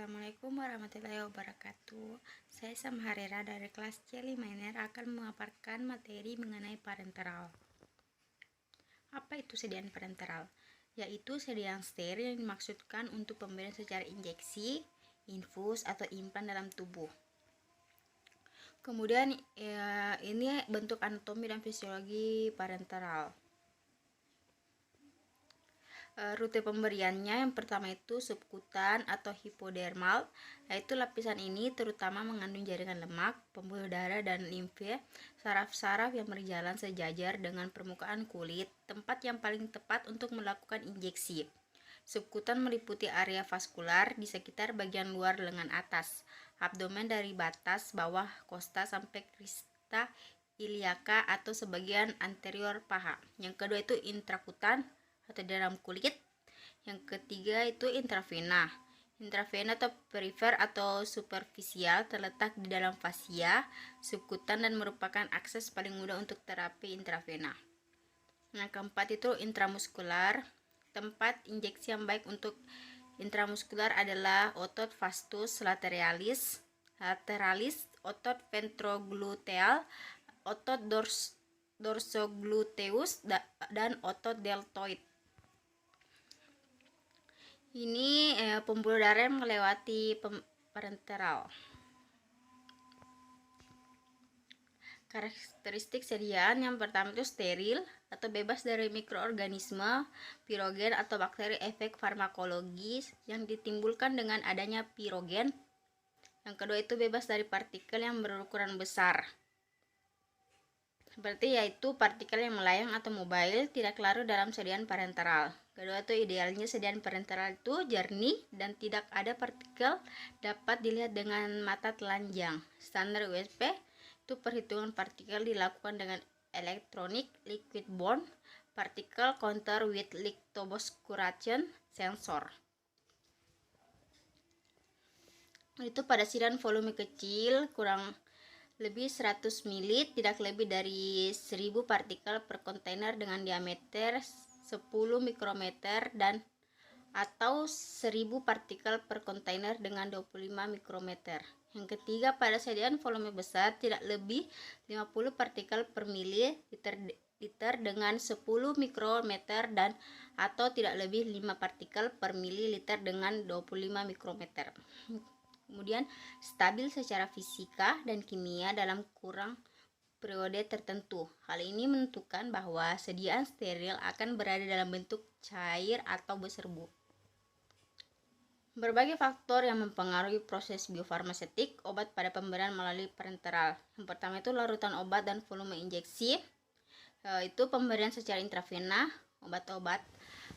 Assalamualaikum warahmatullahi wabarakatuh. Saya Samharera dari kelas C5 Miner akan memaparkan materi mengenai parenteral. Apa itu sediaan parenteral? Yaitu sediaan steril yang dimaksudkan untuk pemberian secara injeksi, infus, atau implan dalam tubuh. Kemudian ini bentuk anatomi dan fisiologi parenteral. Rute pemberiannya yang pertama itu subkutan atau hipodermal, yaitu lapisan ini terutama mengandung jaringan lemak, pembuluh darah dan limfe, saraf-saraf yang berjalan sejajar dengan permukaan kulit, tempat yang paling tepat untuk melakukan injeksi. Subkutan meliputi area vaskular di sekitar bagian luar lengan atas, abdomen dari batas bawah kosta sampai krista iliaka atau sebagian anterior paha. Yang kedua itu intrakutan atau di dalam kulit. Yang ketiga itu intravena. Intravena atau perifer atau superficial terletak di dalam fasia subkutan dan merupakan akses paling mudah untuk terapi intravena. Yang keempat itu intramuskular. Tempat injeksi yang baik untuk intramuskular adalah otot vastus lateralis, otot ventrogluteal, otot dorsogluteus, dan otot deltoid. Ini pembuluh darah yang melewati parenteral. Karakteristik sediaan yang pertama itu steril atau bebas dari mikroorganisme, pirogen atau bakteri efek farmakologis yang ditimbulkan dengan adanya pirogen. Yang kedua itu bebas dari partikel yang berukuran besar. Seperti yaitu partikel yang melayang atau mobile tidak larut dalam sediaan parenteral. Kedua itu idealnya sediaan parenteral itu jernih dan tidak ada partikel dapat dilihat dengan mata telanjang. Standar USP itu perhitungan partikel dilakukan dengan electronic liquid bond particle counter with lithoboscuration sensor. Itu pada sediaan volume kecil kurang lebih 100 ml, tidak lebih dari 1000 partikel per kontainer dengan diameter 10 mikrometer dan atau 1000 partikel per kontainer dengan 25 mikrometer. Yang ketiga, pada sediaan volume besar tidak lebih 50 partikel per mililiter dengan 10 mikrometer dan atau tidak lebih 5 partikel per mililiter dengan 25 mikrometer. Kemudian stabil secara fisika dan kimia dalam kurang periode tertentu. Hal ini menentukan bahwa sediaan steril akan berada dalam bentuk cair atau berserbuk. Berbagai faktor yang mempengaruhi proses biofarmasetik obat pada pemberian melalui parenteral. Yang pertama itu larutan obat dan volume injeksi. Itu pemberian secara intravena. Obat-obat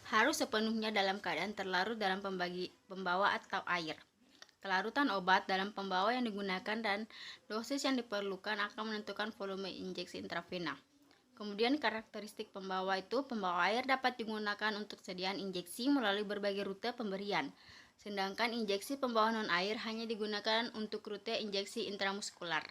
harus sepenuhnya dalam keadaan terlarut dalam pembawa atau air. Kelarutan obat dalam pembawa yang digunakan dan dosis yang diperlukan akan menentukan volume injeksi intravena. Kemudian karakteristik pembawa itu, pembawa air dapat digunakan untuk sediaan injeksi melalui berbagai rute pemberian. Sedangkan injeksi pembawa non-air hanya digunakan untuk rute injeksi intramuskular.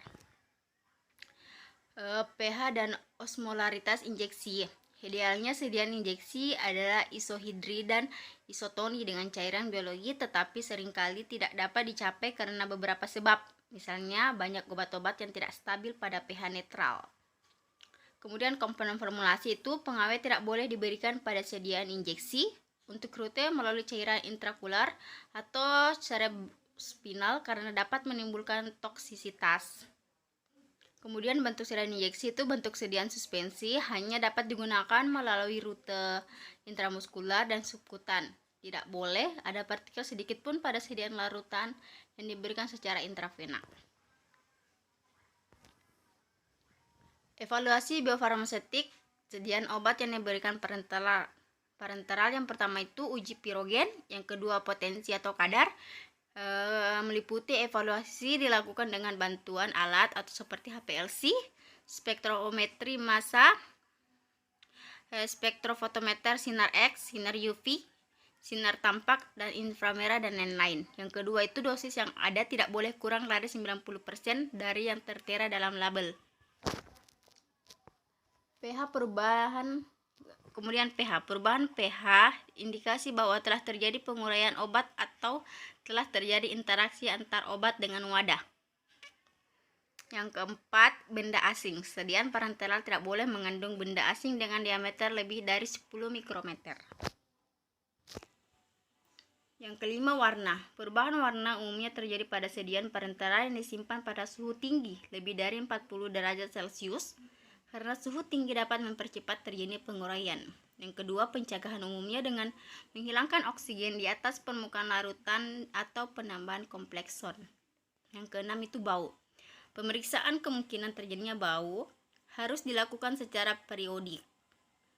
pH dan osmolaritas injeksi. Idealnya sediaan injeksi adalah isohidri dan isotoni dengan cairan biologi, tetapi seringkali tidak dapat dicapai karena beberapa sebab. Misalnya banyak obat-obat yang tidak stabil pada pH netral. Kemudian komponen formulasi itu pengawet tidak boleh diberikan pada sediaan injeksi untuk rute melalui cairan intrakular atau cerebrospinal karena dapat menimbulkan toksisitas. Kemudian bentuk sediaan injeksi itu bentuk sediaan suspensi, hanya dapat digunakan melalui rute intramuskular dan subkutan. Tidak boleh ada partikel sedikit pun pada sediaan larutan yang diberikan secara intravena. Evaluasi biofarmasetik sediaan obat yang diberikan parenteral yang pertama itu uji pirogen, yang kedua potensi atau kadar. Meliputi evaluasi dilakukan dengan bantuan alat atau seperti HPLC, spektrometri massa, spektrofotometer sinar X, sinar UV, sinar tampak, dan inframerah, dan lain-lain. Yang kedua itu dosis yang ada tidak boleh kurang dari 90% dari yang tertera dalam label. pH perubahan Kemudian pH. Perubahan pH indikasi bahwa telah terjadi penguraian obat atau telah terjadi interaksi antar obat dengan wadah. Yang keempat, benda asing. Sediaan parenteral tidak boleh mengandung benda asing dengan diameter lebih dari 10 mikrometer. Yang kelima, warna. Perubahan warna umumnya terjadi pada sediaan parenteral yang disimpan pada suhu tinggi, lebih dari 40 derajat Celcius, karena suhu tinggi dapat mempercepat terjadinya penguraian. Yang kedua, pencegahan umumnya dengan menghilangkan oksigen di atas permukaan larutan atau penambahan komplekson. Yang keenam itu bau. Pemeriksaan kemungkinan terjadinya bau harus dilakukan secara periodik,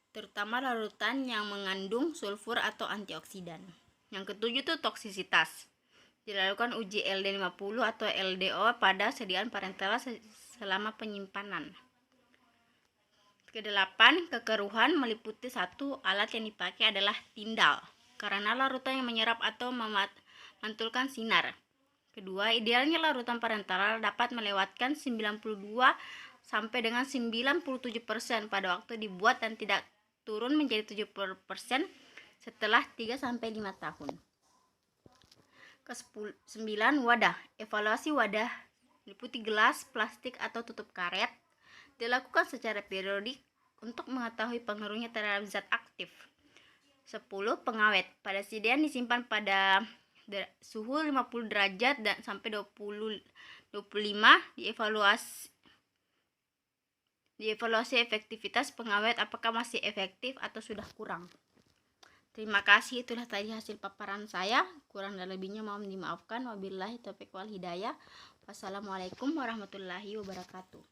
terutama larutan yang mengandung sulfur atau antioksidan. Yang ketujuh itu toksisitas. Dilakukan uji LD50 atau LDO pada sediaan parenteral selama penyimpanan. Kedelapan, kekeruhan meliputi satu alat yang dipakai adalah tindal, karena larutan yang menyerap atau memantulkan sinar. Kedua, idealnya larutan parenteral dapat melewatkan 92 sampai dengan 97% pada waktu dibuat dan tidak turun menjadi 70% setelah 3 sampai 5 tahun. Ke-9, wadah. Evaluasi wadah meliputi gelas, plastik atau tutup karet dilakukan secara periodik untuk mengetahui pengaruhnya terhadap zat aktif. 10. Pengawet. Pada sediaan disimpan pada suhu 50 derajat dan sampai 25 dievaluasi efektivitas pengawet apakah masih efektif atau sudah kurang. Terima kasih, itulah tadi hasil paparan saya. Kurang dan lebihnya mohon dimaafkan. Wabillahi taufiq wal hidayah. Wassalamualaikum warahmatullahi wabarakatuh.